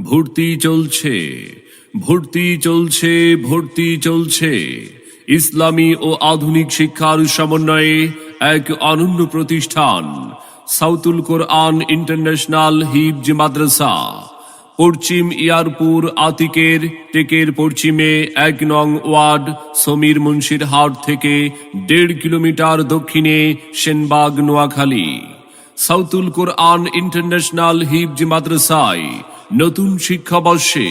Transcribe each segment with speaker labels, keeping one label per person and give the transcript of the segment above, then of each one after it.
Speaker 1: ভর্তি চলছে, ভর্তি চলছে, ভর্তি চলছে। ইসলামী ও আধুনিক শিক্ষার সমন্বয়ে এক অনন্য প্রতিষ্ঠান সাউতুল কোরআন ইন্টারন্যাশনাল হিফজ মাদ্রাসা। পশ্চিম ইয়ারপুর আতিকের টেকের পশ্চিমে ১ নং ওয়ার্ড সমীর মুন্সির হাট থেকে ১.৫ কিলোমিটার দক্ষিণে সেনবাগ, নোয়াখালী। সাউতুল কোরআন ইন্টারন্যাশনাল হিফজ মাদ্রাসায় নতুন শিক্ষাবর্ষে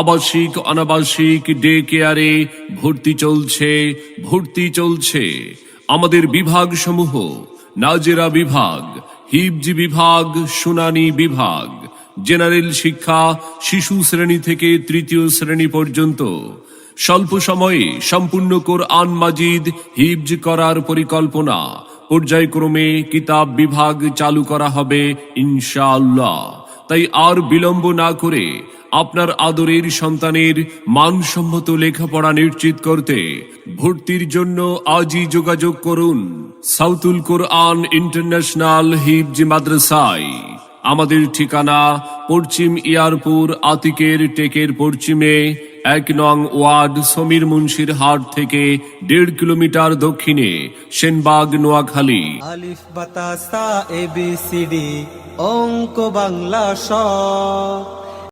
Speaker 1: আবাসিক অনাবাসিক ডে কেয়ারে ভর্তি চলছে, ভর্তি চলছে। আমাদের বিভাগ সমূহ: নাজেরা বিভাগ, হিফজ বিভাগ, শুনানি বিভাগ, জেনারেল শিক্ষা শিশু শ্রেণী থেকে তৃতীয় শ্রেণী পর্যন্ত। স্বল্প সময়ে সম্পূর্ণ কোরআন মাজিদ হিফজ করার পরিকল্পনা। পর্যায়ক্রমে কিতাব বিভাগ চালু করা হবে ইনশাআল্লাহ। তাই আর বিলম্ব না করে আপনার আদরের সন্তানের মানসম্মত লেখাপড়া নিশ্চিত করতে ভর্তির জন্য আজই যোগাযোগ করুন সাউতুল কোরআন ইন্টারন্যাশনাল হিফজ মাদ্রাসায়। আমাদের ঠিকানা পশ্চিম ইয়ারপুর আতিকের টেকের পশ্চিমে ১ নং ওয়ার্ড সমীর মুন্সির হাট থেকে ১.৫ কিলোমিটার দক্ষিণে সেনবাগ, নোয়াখালী।
Speaker 2: আলিফ বাতা সা ABCD অঙ্ক বাংলা স